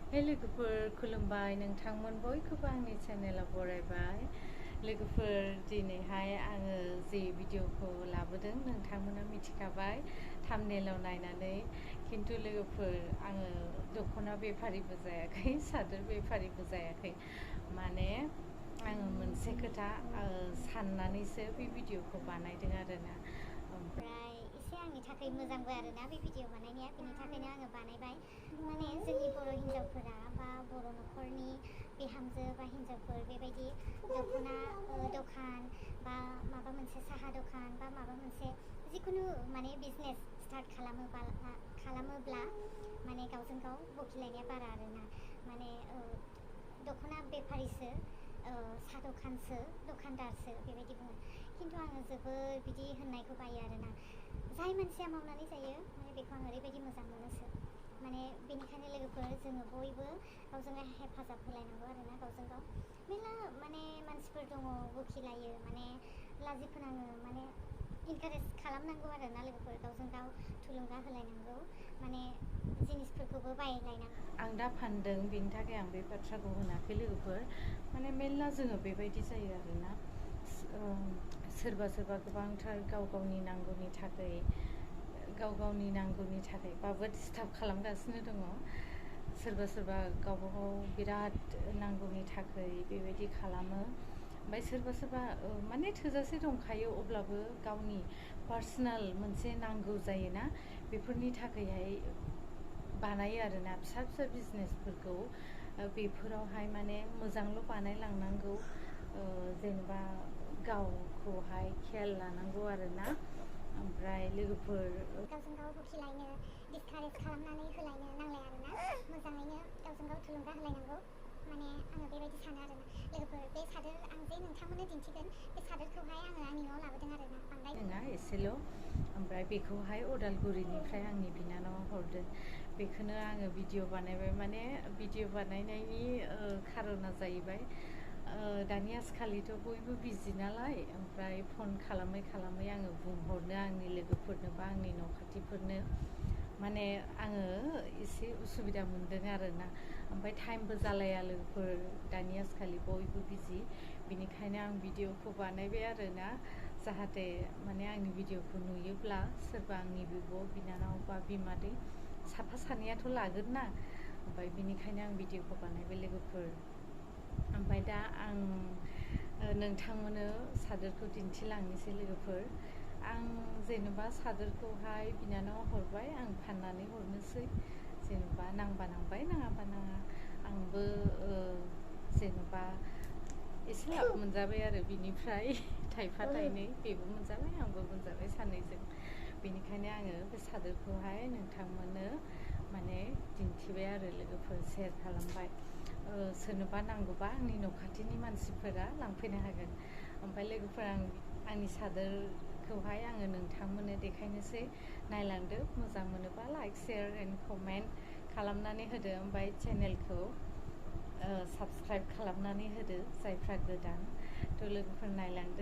हे लोगोफोर खुलुमबाय नोंथांमोन बयखौबो आंनि चेनेलाव बरायबाय लोगोफोर दिनैहाय आङो जे भिडिअखौ लाबोदों नोंथांमोना मिथिखाबाय थाम्बनेलाव नायनानै खिन्थु लोगोफोर आङो दख'ना बेफारिबो जायाखै सादोर बेफारिबो जायाखै माने आङो मोनसे खोथा साननानैसो बे भिडिअखौ बानायदों आरोना ओमफ्राय एसे आंनि थाखाय मोजांबो आरोना बे भिडिअ बानायनाया बेनि थाखायनो आङो बानायबाय माने जोंनि बर' हिन्जावफोरा बा बर' न'खरनि बिहामजो बा हिन्जावफोर बेबायदि दख'ना दखान बा माबा मोनसे साहा दखान बा माबा मोनसे जिखुनु माने बिजनेस स्टार्ट खालामोब्ला माने गावजों गाव बखिलायनाया बारा आरोना माने दख'ना बेफारिसो साहा दखानसो दखानदारसो बेबायदि बुङो खिन्थु आङो जोबोद बिदि होननायखौ बायो आरोना जाय मानसिया मावनानै जायो माने बेखौ आं ओरैबायदि मोजां मोनोसो माने बेनिखायनो लोगोफोर जोङो बयबो गावजों गाव हेफाजाब होलायनांगौ आरोना गावजों गाव मेरला माने मानसिफोर दङ बखिलायो माने लाजि फोनाङो माने इनकारेज खालामनांगौ आरोना लोगोफोर गावजों गाव थुलुंगा होलायनांगौ माने जिनिसफोरखौबो बायलायनांगौ आं दा फानदों बेनि थाखाय आं बे बाथ्राखौ होनाखै लोगोफोर माने मेरला जोङो बेबायदि जायो आरोना सोरबा सोरबा गोबांथार गाव गावनि नांगौनि थाखायबाबो डिस्टार्ब खालामगासिनो दङ सोरबा सोरबा गावबा गाव बिराद नांगौनि थाखाय बेबायदि खालामो ओमफ्राय सोरबा सोरबा माने थोजासे दंखायो अब्लाबो गावनि पार्सनेल मोनसे नांगौ जायोना बेफोरनि थाखायहाय बानायो आरोना फिसा फिसा बिजनेसफोरखौ बेफोरावहाय माने मोजांल' बानायलांनांगौ जेनेबा गावखौहाय खेयाल लानांगौ आरोना ओमफ्राय लोगोफोर गावजों गाव बखिलायनो डिसकारेज खालामनानै होलायनो नांलाया आरोना मोजाङैनो गावजों गाव थुलुंगा होलायनांगौ माने आङो बेबायदि सानो आरोना लोगोफोर बे सादोर आं जे नोंथांमोननो दिन्थिगोन बे सादोरखौहाय आङो आंनि न'आव लाबोदों आरोना बांद्राय नङा एसेल' ओमफ्राय बेखौहाय अदालगुरिनिफ्राय आंनि बिनानावा हरदों बेखौनो आङो भिडिअ बानायबाय माने भिडिअ बानायनायनि खारना जाहैबाय दानि आजिखालिथ' बयबो बिजि नालाय ओमफ्राय फन खालामै खालामै आङो बुंहरनो आंनि लोगोफोरनो बा आंनि न' खाथिफोरनो माने आङो एसे उसुबिदा मोनदों आरोना ओमफ्राय टाइमबो जालाया लोगोफोर दानि आजिखालि बयबो बिजि बिनिखायनो आं भिडिअखौ बानायबाय आरोना जाहाथे माने आंनि भिडिअखौ नुयोब्ला सोरबा आंनि बिब' बिनानाव बा बिमादै साफा सानैयाथ' लागोन ना ओमफ्राय बिनिखायनो आं भिडिअखौ बानायबाय लोगोफोर ओमफ्राय दा आं नोंथांमोननो सादोरखौ दिन्थिलांनोसै लोगोफोर आं जेनेबा सादोरखौहाय बिनानावा हरबाय आं फाननानै हरनोसै जेनेबा नांबा नांबाय नाङाबा नाङा आंबो जेनेबा एसे लाब मोनजाबाय आरो बिनिफ्राय थाइफा थाइनै बेबो मोनजाबाय आंबो मोनजाबाय सानैजों बेनिखायनो आङो बे सादोरखौहाय नोंथांमोननो माने दिन्थिबाय आरो लोगोफोर शेयार खालामबाय सोरनोबा नांगौबा आंनि न' खाथिनि मानसिफोरा लांफैनो हागोन ओमफ्राय लोगोफोर आंनि सादोरखौहाय आङो नोंथांमोननो देखायनोसै नायलांदो मोजां मोनोबा लाइक शेयार एन्ड कमेन्ट खालामनानै होदो ओमफ्राय चेनेलखौ साबस्क्राइब खालामनानै होदो जायफ्रा गोदान थ' लोगोफोर नायलांदो